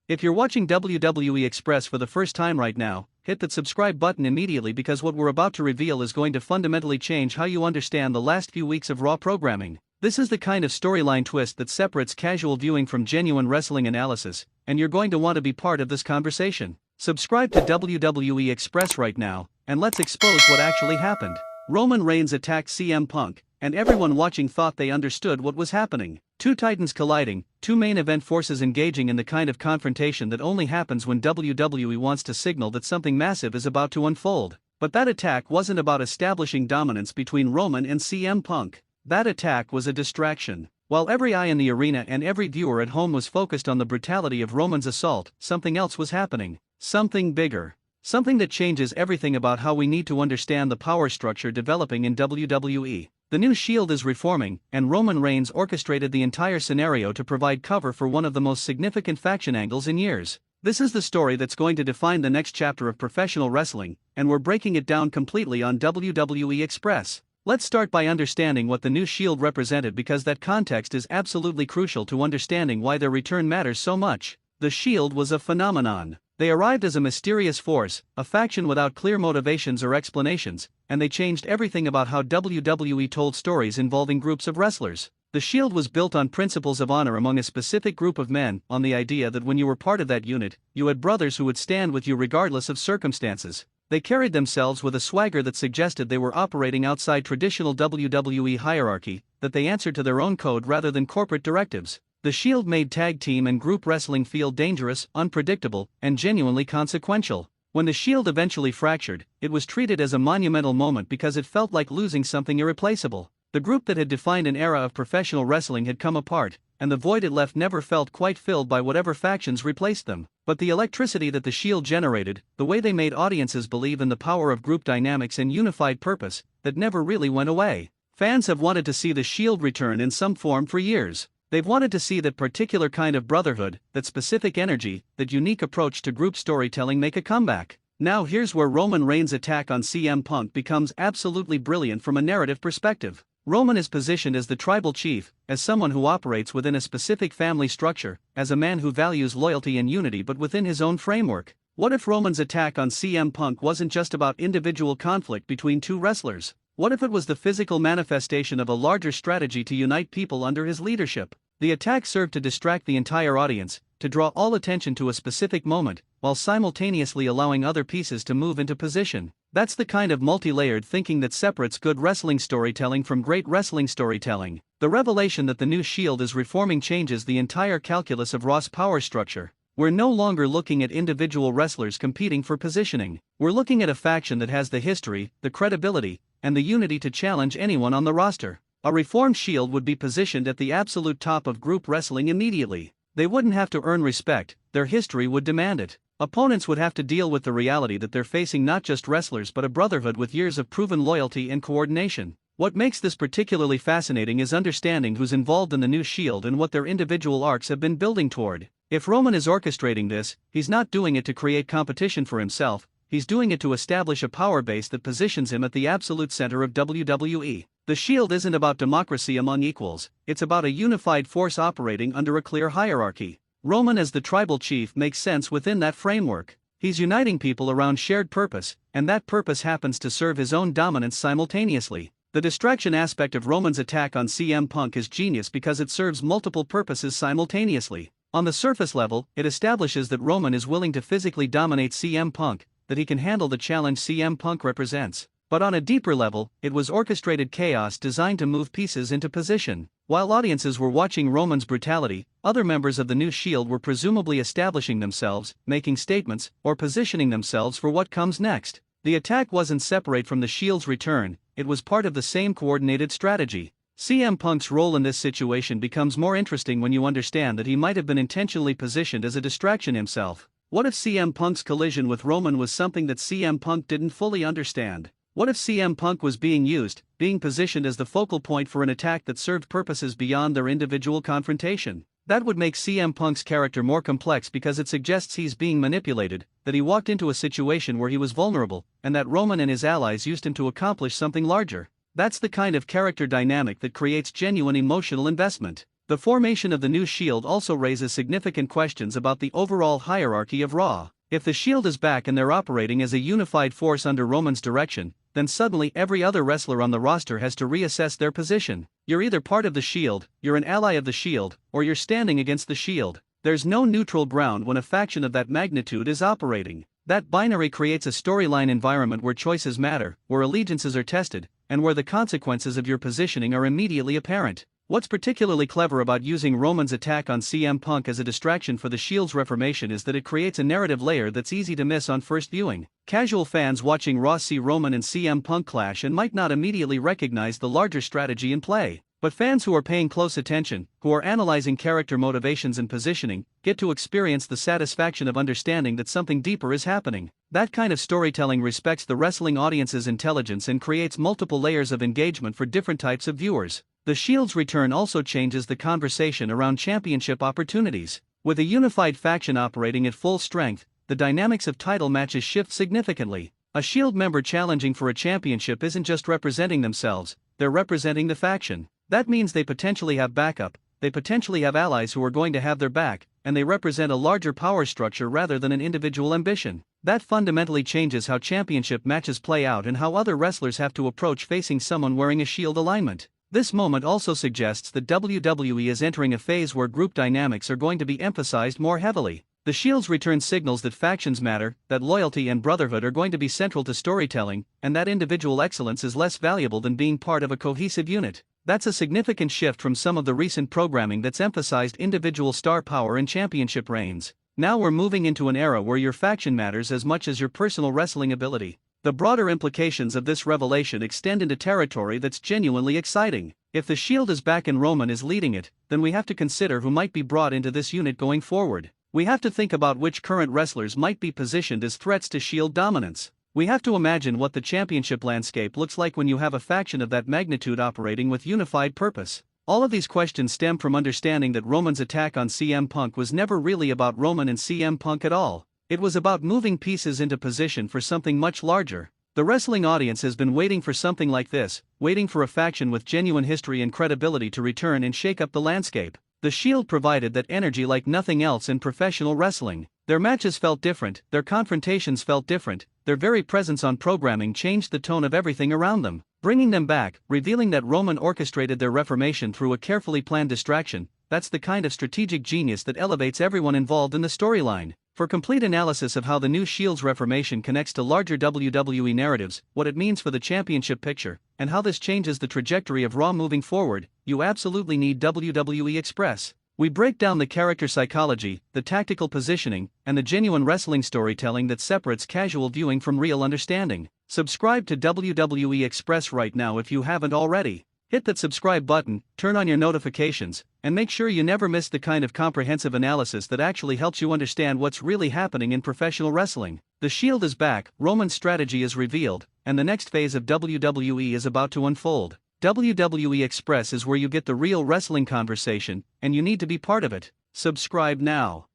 If you're watching WWE Express for the first time right now, hit that subscribe button immediately because what we're about to reveal is going to fundamentally change how you understand the last few weeks of Raw programming. This is the kind of storyline twist that separates casual viewing from genuine wrestling analysis, and you're going to want to be part of this conversation. Subscribe to WWE Express right now, and let's expose what actually happened. Roman Reigns attacked CM Punk, and everyone watching thought they understood what was happening. Two titans colliding, two main event forces engaging in the kind of confrontation that only happens when WWE wants to signal that something massive is about to unfold. But that attack wasn't about establishing dominance between Roman and CM Punk. That attack was a distraction. While every eye in the arena and every viewer at home was focused on the brutality of Roman's assault, something else was happening. Something bigger. Something that changes everything about how we need to understand the power structure developing in WWE. The new Shield is reforming, and Roman Reigns orchestrated the entire scenario to provide cover for one of the most significant faction angles in years. This is the story that's going to define the next chapter of professional wrestling, and we're breaking it down completely on WWE Express. Let's start by understanding what the new Shield represented because that context is absolutely crucial to understanding why their return matters so much. The Shield was a phenomenon. They arrived as a mysterious force, a faction without clear motivations or explanations, and they changed everything about how WWE told stories involving groups of wrestlers. The Shield was built on principles of honor among a specific group of men, on the idea that when you were part of that unit, you had brothers who would stand with you regardless of circumstances. They carried themselves with a swagger that suggested they were operating outside traditional WWE hierarchy, that they answered to their own code rather than corporate directives. The Shield made tag team and group wrestling feel dangerous, unpredictable, and genuinely consequential. When the Shield eventually fractured, it was treated as a monumental moment because it felt like losing something irreplaceable. The group that had defined an era of professional wrestling had come apart, and the void it left never felt quite filled by whatever factions replaced them. But the electricity that the Shield generated, the way they made audiences believe in the power of group dynamics and unified purpose, that never really went away. Fans have wanted to see the Shield return in some form for years. They've wanted to see that particular kind of brotherhood, that specific energy, that unique approach to group storytelling make a comeback. Now here's where Roman Reigns' attack on CM Punk becomes absolutely brilliant from a narrative perspective. Roman is positioned as the tribal chief, as someone who operates within a specific family structure, as a man who values loyalty and unity but within his own framework. What if Roman's attack on CM Punk wasn't just about individual conflict between two wrestlers? What if it was the physical manifestation of a larger strategy to unite people under his leadership? The attack served to distract the entire audience, to draw all attention to a specific moment, while simultaneously allowing other pieces to move into position. That's the kind of multi-layered thinking that separates good wrestling storytelling from great wrestling storytelling. The revelation that the new Shield is reforming changes the entire calculus of Raw's power structure. We're no longer looking at individual wrestlers competing for positioning. We're looking at a faction that has the history, the credibility, and the unity to challenge anyone on the roster. A reformed Shield would be positioned at the absolute top of group wrestling immediately. They wouldn't have to earn respect, their history would demand it. Opponents would have to deal with the reality that they're facing not just wrestlers but a brotherhood with years of proven loyalty and coordination. What makes this particularly fascinating is understanding who's involved in the new Shield and what their individual arcs have been building toward. If Roman is orchestrating this, he's not doing it to create competition for himself, he's doing it to establish a power base that positions him at the absolute center of WWE. The Shield isn't about democracy among equals, it's about a unified force operating under a clear hierarchy. Roman as the tribal chief makes sense within that framework. He's uniting people around shared purpose, and that purpose happens to serve his own dominance simultaneously. The distraction aspect of Roman's attack on CM Punk is genius because it serves multiple purposes simultaneously. On the surface level, it establishes that Roman is willing to physically dominate CM Punk, that he can handle the challenge CM Punk represents. But on a deeper level, it was orchestrated chaos designed to move pieces into position. While audiences were watching Roman's brutality, other members of the new Shield were presumably establishing themselves, making statements, or positioning themselves for what comes next. The attack wasn't separate from the Shield's return, it was part of the same coordinated strategy. CM Punk's role in this situation becomes more interesting when you understand that he might have been intentionally positioned as a distraction himself. What if CM Punk's collision with Roman was something that CM Punk didn't fully understand? What if CM Punk was being used, being positioned as the focal point for an attack that served purposes beyond their individual confrontation? That would make CM Punk's character more complex because it suggests he's being manipulated, that he walked into a situation where he was vulnerable, and that Roman and his allies used him to accomplish something larger. That's the kind of character dynamic that creates genuine emotional investment. The formation of the new Shield also raises significant questions about the overall hierarchy of Raw. If the Shield is back and they're operating as a unified force under Roman's direction, then suddenly every other wrestler on the roster has to reassess their position. You're either part of the Shield, you're an ally of the Shield, or you're standing against the Shield. There's no neutral ground when a faction of that magnitude is operating. That binary creates a storyline environment where choices matter, where allegiances are tested, and where the consequences of your positioning are immediately apparent. What's particularly clever about using Roman's attack on CM Punk as a distraction for the Shield's reformation is that it creates a narrative layer that's easy to miss on first viewing. Casual fans watching Raw see Roman and CM Punk clash and might not immediately recognize the larger strategy in play. But fans who are paying close attention, who are analyzing character motivations and positioning, get to experience the satisfaction of understanding that something deeper is happening. That kind of storytelling respects the wrestling audience's intelligence and creates multiple layers of engagement for different types of viewers. The Shield's return also changes the conversation around championship opportunities. With a unified faction operating at full strength, the dynamics of title matches shift significantly. A Shield member challenging for a championship isn't just representing themselves, they're representing the faction. That means they potentially have backup, they potentially have allies who are going to have their back, and they represent a larger power structure rather than an individual ambition. That fundamentally changes how championship matches play out and how other wrestlers have to approach facing someone wearing a Shield alignment. This moment also suggests that WWE is entering a phase where group dynamics are going to be emphasized more heavily. The Shield's return signals that factions matter, that loyalty and brotherhood are going to be central to storytelling, and that individual excellence is less valuable than being part of a cohesive unit. That's a significant shift from some of the recent programming that's emphasized individual star power and championship reigns. Now we're moving into an era where your faction matters as much as your personal wrestling ability. The broader implications of this revelation extend into territory that's genuinely exciting. If the Shield is back and Roman is leading it, then we have to consider who might be brought into this unit going forward. We have to think about which current wrestlers might be positioned as threats to Shield dominance. We have to imagine what the championship landscape looks like when you have a faction of that magnitude operating with unified purpose. All of these questions stem from understanding that Roman's attack on CM Punk was never really about Roman and CM Punk at all. It was about moving pieces into position for something much larger. The wrestling audience has been waiting for something like this, waiting for a faction with genuine history and credibility to return and shake up the landscape. The Shield provided that energy like nothing else in professional wrestling. Their matches felt different, their confrontations felt different, their very presence on programming changed the tone of everything around them. Bringing them back, revealing that Roman orchestrated their reformation through a carefully planned distraction, that's the kind of strategic genius that elevates everyone involved in the storyline. For complete analysis of how the new Shield's reformation connects to larger WWE narratives, what it means for the championship picture, and how this changes the trajectory of Raw moving forward, you absolutely need WWE Express. We break down the character psychology, the tactical positioning, and the genuine wrestling storytelling that separates casual viewing from real understanding. Subscribe to WWE Express right now if you haven't already. Hit that subscribe button, turn on your notifications, and make sure you never miss the kind of comprehensive analysis that actually helps you understand what's really happening in professional wrestling. The Shield is back, Roman's strategy is revealed, and the next phase of WWE is about to unfold. WWE Express is where you get the real wrestling conversation, and you need to be part of it. Subscribe now.